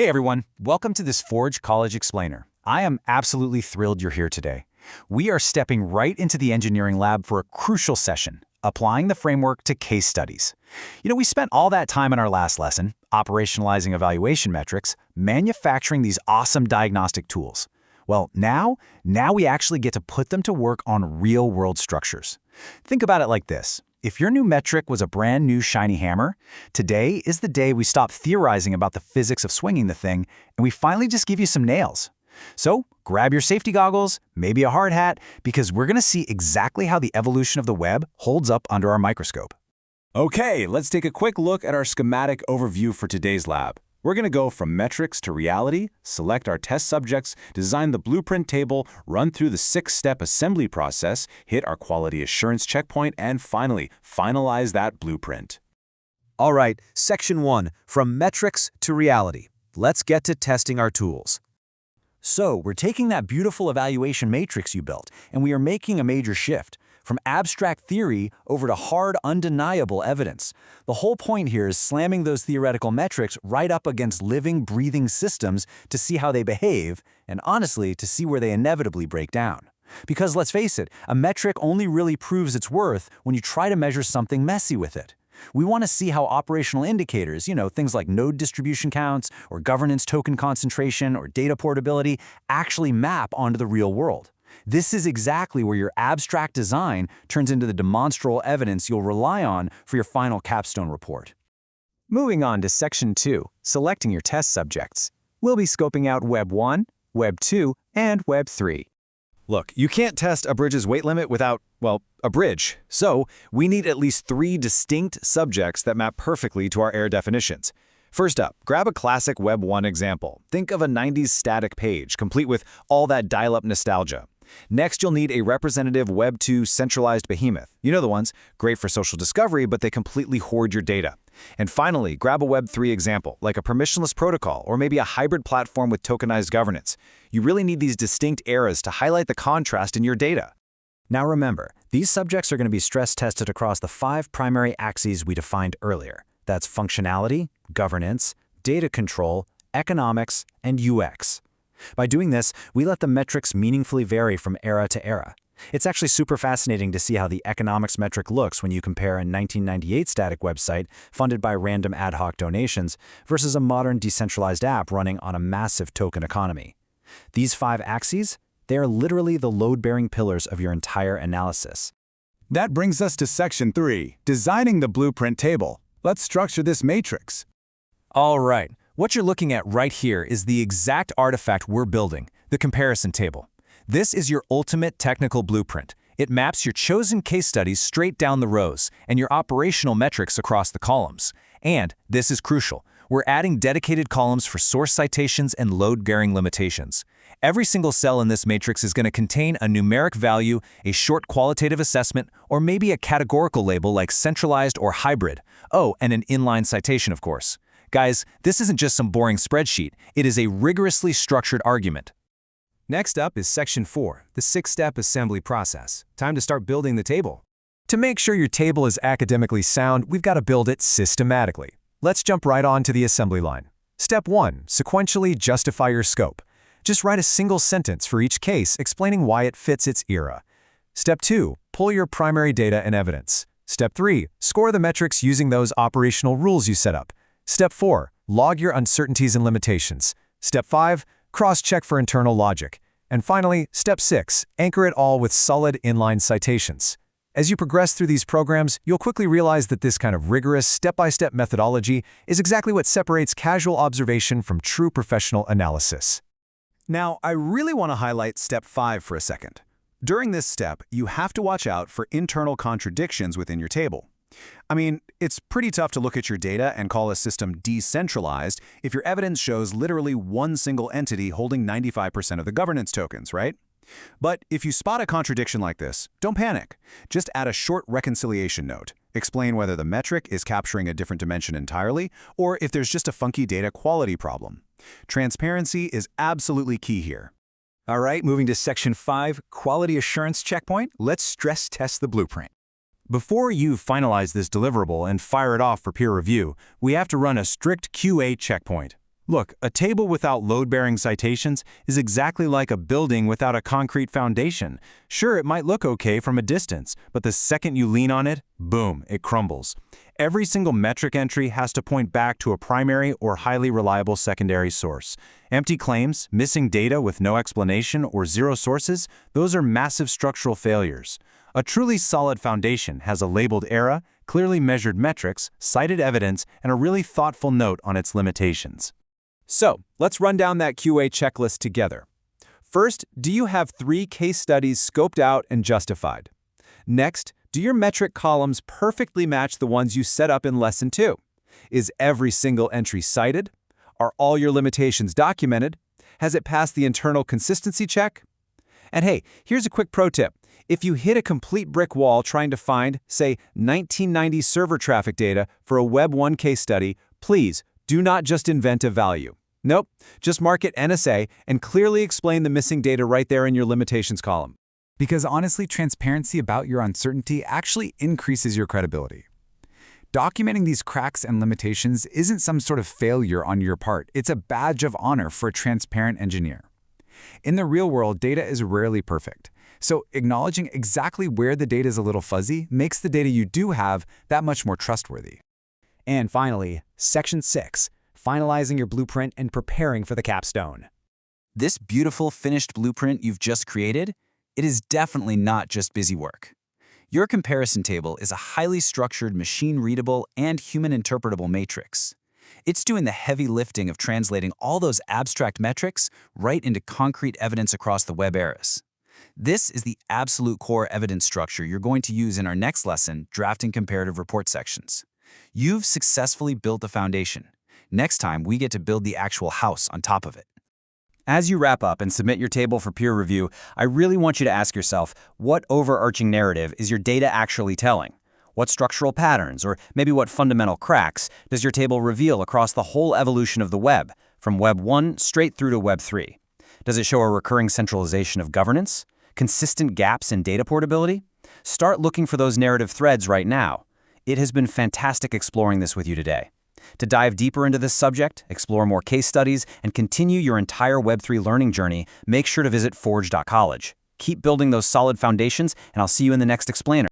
Hey everyone, welcome to this Forge College Explainer. I am absolutely thrilled you're here today. We are stepping right into the engineering lab for a crucial session, applying the framework to case studies. We spent all that time in our last lesson, operationalizing evaluation metrics, manufacturing these awesome diagnostic tools. Well, now we actually get to put them to work on real-world structures. Think about it like this. If your new metric was a brand new shiny hammer, today is the day we stop theorizing about the physics of swinging the thing and we finally just give you some nails. So grab your safety goggles, maybe a hard hat, because we're going to see exactly how the evolution of the web holds up under our microscope. Okay, let's take a quick look at our schematic overview for today's lab. We're going to go from metrics to reality, select our test subjects, design the blueprint table, run through the 6-step assembly process, hit our quality assurance checkpoint, and finally, finalize that blueprint. All right, Section 1, from metrics to reality. Let's get to testing our tools. So we're taking that beautiful evaluation matrix you built, and we are making a major shift. From abstract theory over to hard, undeniable evidence. The whole point here is slamming those theoretical metrics right up against living, breathing systems to see how they behave, and honestly, to see where they inevitably break down. Because let's face it, a metric only really proves its worth when you try to measure something messy with it. We want to see how operational indicators, things like node distribution counts, or governance token concentration, or data portability, actually map onto the real world. This is exactly where your abstract design turns into the demonstrable evidence you'll rely on for your final capstone report. Moving on to Section 2, selecting your test subjects. We'll be scoping out Web 1, Web 2, and Web 3. Look, you can't test a bridge's weight limit without, a bridge. So we need at least 3 distinct subjects that map perfectly to our error definitions. First up, grab a classic Web 1 example. Think of a 90s static page, complete with all that dial-up nostalgia. Next, you'll need a representative Web 2 centralized behemoth. You know the ones, great for social discovery, but they completely hoard your data. And finally, grab a Web 3 example, like a permissionless protocol or maybe a hybrid platform with tokenized governance. You really need these distinct eras to highlight the contrast in your data. Now remember, these subjects are going to be stress tested across the 5 primary axes we defined earlier. That's functionality, governance, data control, economics, and UX. By doing this, we let the metrics meaningfully vary from era to era. It's actually super fascinating to see how the economics metric looks when you compare a 1998 static website funded by random ad hoc donations versus a modern decentralized app running on a massive token economy. These 5 axes, they are literally the load-bearing pillars of your entire analysis. That brings us to Section 3, designing the blueprint table. Let's structure this matrix. All right. What you're looking at right here is the exact artifact we're building, the comparison table. This is your ultimate technical blueprint. It maps your chosen case studies straight down the rows and your operational metrics across the columns. And, this is crucial, we're adding dedicated columns for source citations and load-bearing limitations. Every single cell in this matrix is going to contain a numeric value, a short qualitative assessment, or maybe a categorical label like centralized or hybrid. Oh, and an inline citation, of course. Guys, this isn't just some boring spreadsheet, it is a rigorously structured argument. Next up is Section 4, the 6-step assembly process. Time to start building the table. To make sure your table is academically sound, we've got to build it systematically. Let's jump right on to the assembly line. Step 1, sequentially justify your scope. Just write a single sentence for each case explaining why it fits its era. Step 2, pull your primary data and evidence. Step 3, score the metrics using those operational rules you set up. Step 4, log your uncertainties and limitations. Step 5, cross-check for internal logic. And finally, Step 6, anchor it all with solid inline citations. As you progress through these programs, you'll quickly realize that this kind of rigorous, step-by-step methodology is exactly what separates casual observation from true professional analysis. Now, I really want to highlight Step 5 for a second. During this step, you have to watch out for internal contradictions within your table. It's pretty tough to look at your data and call a system decentralized if your evidence shows literally one single entity holding 95% of the governance tokens, right? But if you spot a contradiction like this, don't panic. Just add a short reconciliation note. Explain whether the metric is capturing a different dimension entirely, or if there's just a funky data quality problem. Transparency is absolutely key here. All right, moving to Section 5, quality assurance checkpoint. Let's stress test the blueprint. Before you finalize this deliverable and fire it off for peer review, we have to run a strict QA checkpoint. Look, a table without load-bearing citations is exactly like a building without a concrete foundation. Sure, it might look okay from a distance, but the second you lean on it, boom, it crumbles. Every single metric entry has to point back to a primary or highly reliable secondary source. Empty claims, missing data with no explanation, or zero sources, those are massive structural failures. A truly solid foundation has a labeled era, clearly measured metrics, cited evidence, and a really thoughtful note on its limitations. So, let's run down that QA checklist together. First, do you have 3 case studies scoped out and justified? Next, do your metric columns perfectly match the ones you set up in Lesson 2? Is every single entry cited? Are all your limitations documented? Has it passed the internal consistency check? And hey, here's a quick pro tip. If you hit a complete brick wall trying to find, say, 1990 server traffic data for a Web 1 case study, please do not just invent a value. Nope, just mark it NSA and clearly explain the missing data right there in your limitations column. Because honestly, transparency about your uncertainty actually increases your credibility. Documenting these cracks and limitations isn't some sort of failure on your part. It's a badge of honor for a transparent engineer. In the real world, data is rarely perfect. So acknowledging exactly where the data is a little fuzzy makes the data you do have that much more trustworthy. And finally, Section 6, finalizing your blueprint and preparing for the capstone. This beautiful finished blueprint you've just created, it is definitely not just busy work. Your comparison table is a highly structured, machine-readable, and human-interpretable matrix. It's doing the heavy lifting of translating all those abstract metrics right into concrete evidence across the web eras. This is the absolute core evidence structure you're going to use in our next lesson, drafting comparative report sections. You've successfully built the foundation. Next time, we get to build the actual house on top of it. As you wrap up and submit your table for peer review, I really want you to ask yourself, what overarching narrative is your data actually telling? What structural patterns, or maybe what fundamental cracks, does your table reveal across the whole evolution of the web, from Web 1 straight through to Web 3? Does it show a recurring centralization of governance? Consistent gaps in data portability? Start looking for those narrative threads right now. It has been fantastic exploring this with you today. To dive deeper into this subject, explore more case studies, and continue your entire Web3 learning journey, make sure to visit forge.college. Keep building those solid foundations, and I'll see you in the next explainer.